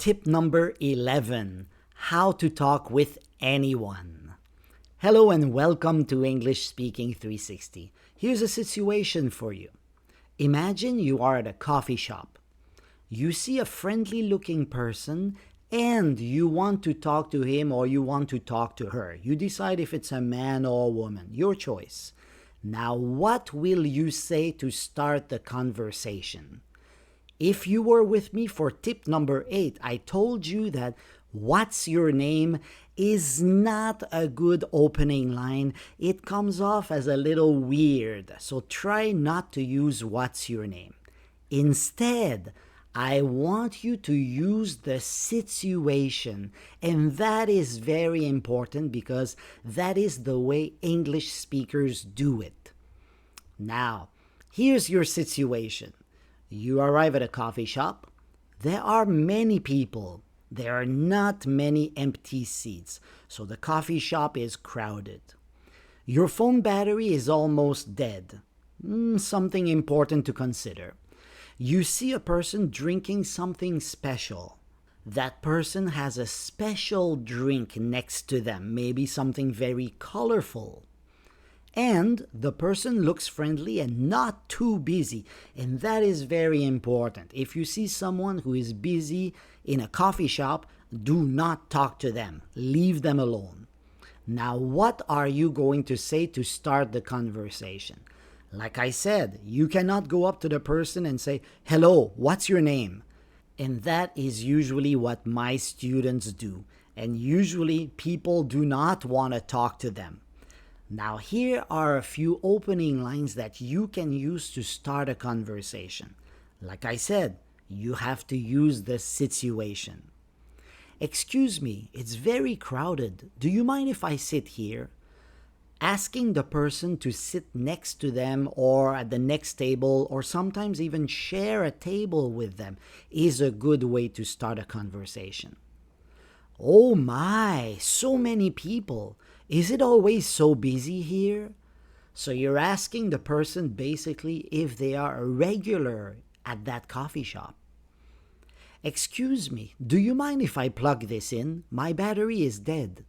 Tip number 11, how to talk with anyone. Hello and welcome to English Speaking 360. Here's a situation for you. Imagine you are at a coffee shop. You see a friendly looking person and you want to talk to him or you want to talk to her. You decide if it's a man or a woman, your choice. Now, what will you say to start the conversation? If you were with me for tip number 8, I told you that "what's your name" is not a good opening line. It comes off as a little weird, so try not to use "what's your name." Instead, I want you to use the situation, and that is very important because that is the way English speakers do it. Now, here's your situation. You arrive at a coffee shop. There are many people. There are not many empty seats, so the coffee shop is crowded. Your phone battery is almost dead. Something important to consider. You see a person drinking something special. That person has a special drink next to them, maybe something very colorful. And the person looks friendly and not too busy, and that is very important. If you see someone who is busy in a coffee shop, do not talk to them. Leave them alone. Now, what are you going to say to start the conversation? Like I said, you cannot go up to the person and say, "Hello, what's your name?" And that is usually what my students do. And usually people do not want to talk to them. Now, here are a few opening lines that you can use to start a conversation. Like I said, you have to use the situation. "Excuse me, it's very crowded. Do you mind if I sit here?" Asking the person to sit next to them or at the next table or sometimes even share a table with them is a good way to start a conversation. "Oh my, so many people. Is it always so busy here?" So you're asking the person basically if they are a regular at that coffee shop. "Excuse me, do you mind if I plug this in? My battery is dead."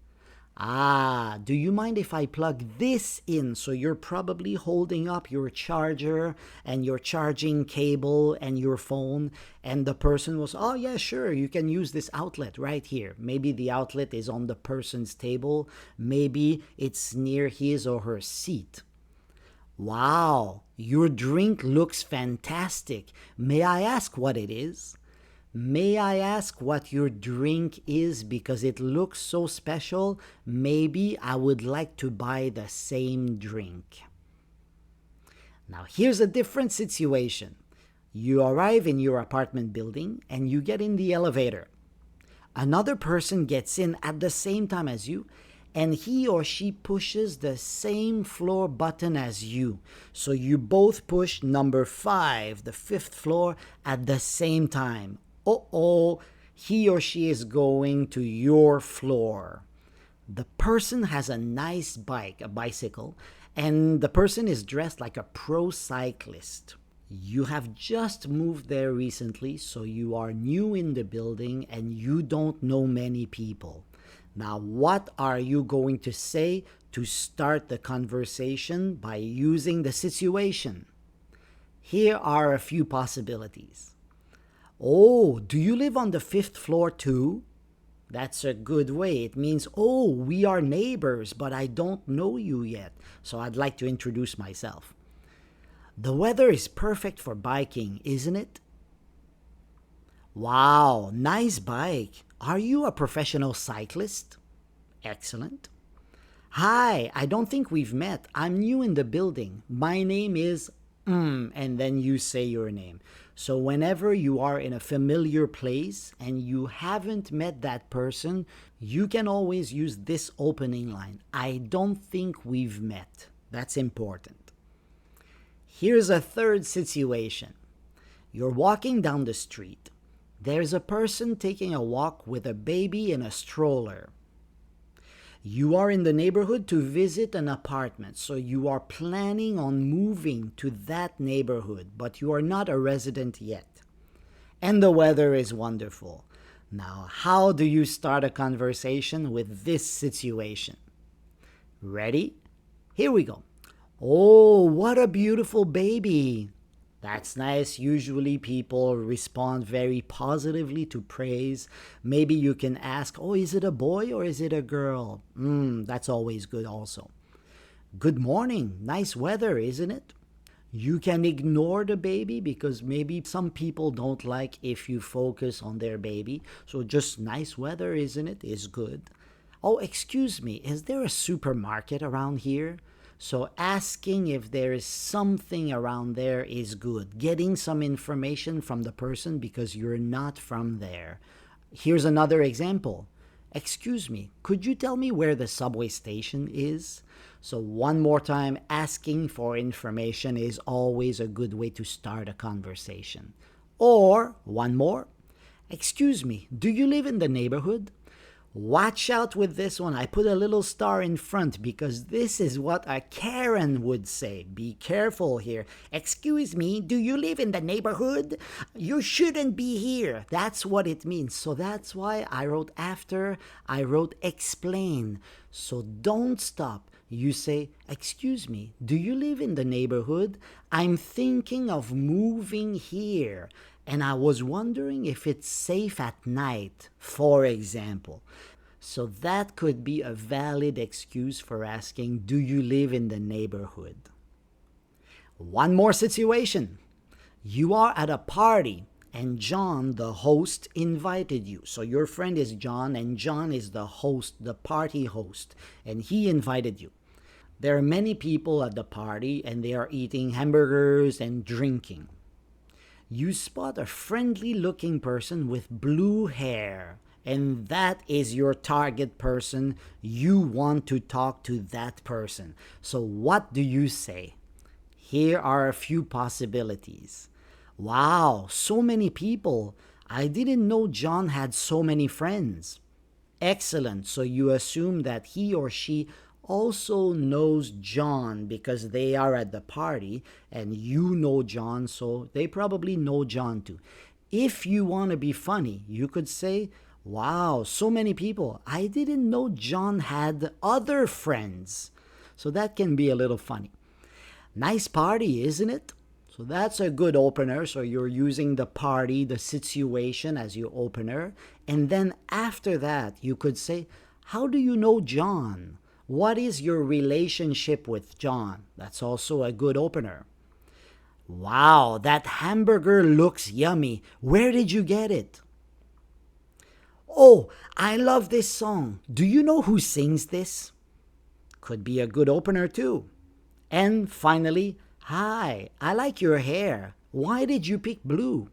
Do you mind if I plug this in? So you're probably holding up your charger and your charging cable and your phone, and the person was, "Oh yeah, sure, you can use this outlet right here." Maybe the outlet is on the person's table. Maybe it's near his or her seat. "Wow, your drink looks fantastic. May I ask what it is?" May I ask what your drink is because it looks so special? Maybe I would like to buy the same drink. Now here's a different situation. You arrive in your apartment building and you get in the elevator. Another person gets in at the same time as you, and he or she pushes the same floor button as you. So you both push number 5, the 5th floor, at the same time. He or she is going to your floor. The person has a nice bike, a bicycle, and the person is dressed like a pro cyclist. You have just moved there recently, so you are new in the building and you don't know many people. Now, what are you going to say to start the conversation by using the situation? Here are a few possibilities. "Oh, do you live on the 5th floor too?" That's a good way. It means, "Oh, we are neighbors, but I don't know you yet, so I'd like to introduce myself." "The weather is perfect for biking, isn't it?" "Wow, nice bike. Are you a professional cyclist?" Excellent. "Hi, I don't think we've met. I'm new in the building. My name is..." and then you say your name. So whenever you are in a familiar place and you haven't met that person, you can always use this opening line. "I don't think we've met." That's important. Here's a third situation. You're walking down the street. There's a person taking a walk with a baby in a stroller. You are in the neighborhood to visit an apartment, so you are planning on moving to that neighborhood, but you are not a resident yet. And the weather is wonderful. Now, how do you start a conversation with this situation? Ready? Here we go. Oh, what a beautiful baby. That's nice. Usually people respond very positively to praise. Maybe you can ask, oh, is it a boy or is it a girl? That's always good also. Good morning. Nice weather, isn't it? You can ignore the baby because maybe some people don't like if you focus on their baby. So just nice weather, isn't it? Is good. Oh, excuse me, is there a supermarket around here? So asking if there is something around there is good. Getting some information from the person because you're not from there. Here's another example. Excuse me, could you tell me where the subway station is? So one more time, asking for information is always a good way to start a conversation. Or one more. Excuse me, do you live in the neighborhood? Watch out with this one. I put a little star in front because this is what a Karen would say. Be careful here. Excuse me, do you live in the neighborhood? You shouldn't be here. That's what it means. So that's why I wrote explain. So don't stop. You say, excuse me, do you live in the neighborhood? I'm thinking of moving here. And I was wondering if it's safe at night, for example. So that could be a valid excuse for asking, do you live in the neighborhood? One more situation. You are at a party and John, the host, invited you. So your friend is John and John is the host, the party host, and he invited you. There are many people at the party and they are eating hamburgers and drinking. You spot a friendly looking person with blue hair, and that is your target person. You want to talk to that person. So what do you say? Here are a few possibilities. Wow, so many people. I didn't know John had so many friends. Excellent. So you assume that he or she also knows John because they are at the party and you know John, so they probably know John too. If you want to be funny, you could say, wow, so many people. I didn't know John had other friends. So that can be a little funny. Nice party, isn't it? So that's a good opener. So you're using the party, the situation as your opener. And then after that, you could say, how do you know John? What is your relationship with John? That's also a good opener. Wow, that hamburger looks yummy. Where did you get it? Oh, I love this song. Do you know who sings this? Could be a good opener too. And finally, hi, I like your hair. Why did you pick blue?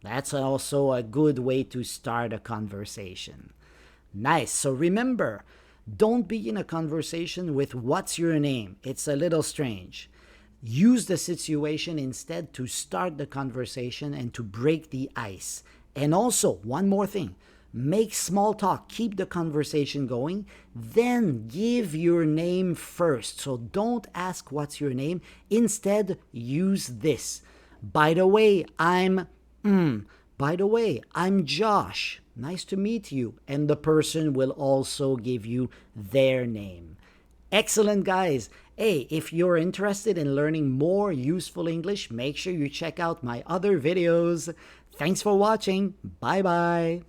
That's also a good way to start a conversation. Nice. So remember, don't begin a conversation with what's your name. It's a little strange. Use the situation instead to start the conversation and to break the ice. And also, one more thing. Make small talk. Keep the conversation going. Then give your name first. So don't ask what's your name. Instead, use this. By the way, I'm Josh. Nice to meet you. And the person will also give you their name. Excellent, guys. Hey, if you're interested in learning more useful English, make sure you check out my other videos. Thanks for watching. Bye-bye.